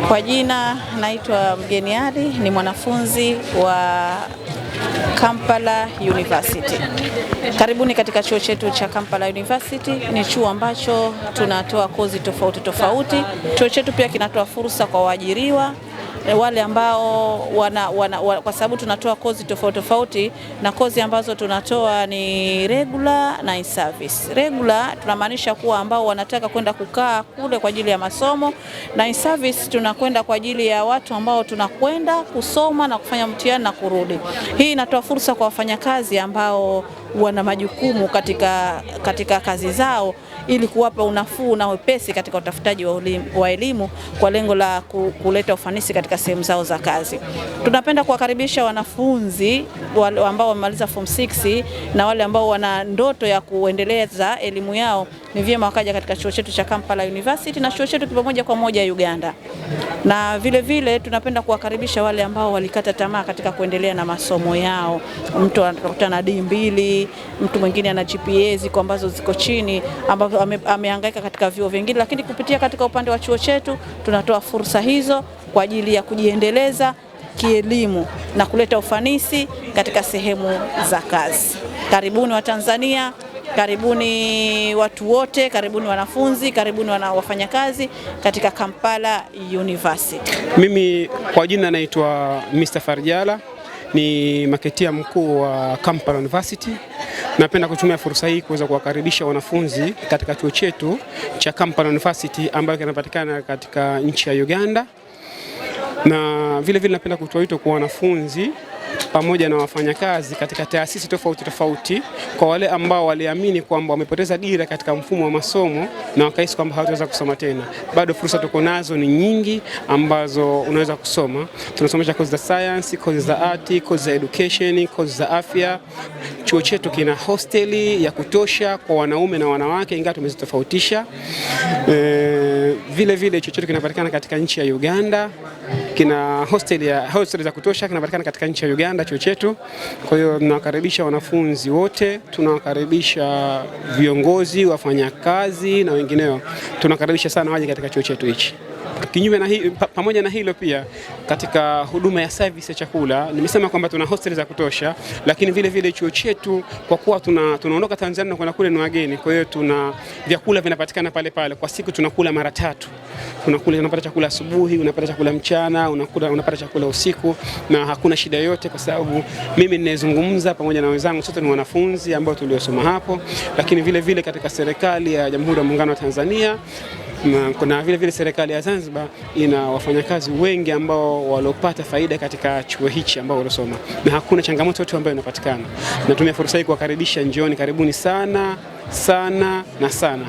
Kwa jina naitwa Mgeni Ali, ni mwanafunzi wa Kampala University. Karibuni katika chuo chetu cha Kampala University. Ni chuo ambacho tunatoa kozi tofauti tofauti. Chuo chetu pia kinatoa fursa kwa waajiriwa wale ambao kwa sababu tunatoa kozi tofauti tofauti, na kozi ambazo tunatoa ni regular na in service. Regular tunamaanisha kuwa ambao wanataka kwenda kukaa kule kwa ajili ya masomo, na in service tunakwenda kwa ajili ya watu ambao tunakwenda kusoma na kufanya mtihani na kurudi. Hii inatoa fursa kwa wafanyakazi ambao wana majukumu katika kazi zao, ili kuwapa unafuu na wepesi katika utafutaji wa elimu kwa lengo la kuleta ufanisi katika sehemu zao za kazi. Tunapenda kuwakaribisha wanafunzi ambao wamemaliza form 6 na wale ambao wana ndoto ya kuendeleza elimu yao, ni vyema wakaja katika chuo chetu cha Kampala University, na chuo chetu kipo moja kwa moja Uganda. Na vile vile tunapenda kuwakaribisha wale ambao walikata tamaa katika kuendelea na masomo yao. Mtu anakutana na D2, mtu mwingine ana GPA ziko ambazo ziko chini, ambapo amehangaika katika vyuo vingine, lakini kupitia katika upande wa chuo chetu tunatoa fursa hizo kwa ajili ya kujiendeleza kielimu na kuleta ufanisi katika sehemu za kazi. Karibuni wa Tanzania, karibuni watu wote, karibuni wanafunzi, karibuni wafanyakazi katika Kampala University. Mimi kwa jina naitwa Mr. Farjala, ni maketia mkuu wa Kampala University. Napenda kutumia fursa hii kuweza kuwakaribisha wanafunzi katika chuo chetu cha Kampala University ambayo kinapatikana katika nchi ya Uganda. Na vile vile napenda kutoa wito kwa wanafunzi pamoja na wafanyakazi katika taasisi tofauti tofauti, kwa wale ambao waliamini kwamba wamepoteza dira katika mfumo wa masomo na wakahisi kwamba hawataweza kusoma tena. Bado fursa tuko nazo ni nyingi ambazo unaweza kusoma. Tunasomesha kozi za science, kozi za art, kozi za education, kozi za afya. Chuo chetu kina hosteli ya kutosha kwa wanaume na wanawake, ingawa tumezitofautisha. Vile vile chuo chetu kinapatikana katika nchi ya Uganda. Kina hosteli za kutosha, kinapatikana katika nchi ya Uganda chuo chetu. Kwa hiyo tunawakaribisha wanafunzi wote, tunawakaribisha viongozi, wafanyakazi na wengineo. Tunakaribisha sana waje katika chuo chetu hichi. Kinyume na pamoja na hilo pia, katika huduma ya service ya chakula, nimesema kwamba tuna hosteli za kutosha, lakini vile vile chuo chetu kwa kuwa tunaondoka Tanzania na kwenda kule ni wageni, kwa hiyo tuna vyakula vinapatikana pale pale. Kwa siku tunakula mara 3. Unapata chakula asubuhi, unapata chakula mchana, unapata chakula usiku, na hakuna shida yote, kwa sababu mimi ninazungumza pamoja na wenzangu, sote ni wanafunzi ambao tuliosoma hapo. Lakini vile vile katika serikali ya Jamhuri ya Muungano wa Tanzania na kuna vile vile serikali ya Zanzibar ina wafanyakazi wengi ambao walopata faida katika chuo hichi ambao walisoma, na hakuna changamoto yote ambayo inapatikana. Natumia fursa hii kuwakaribisha, njooni, karibuni sana sana na sana.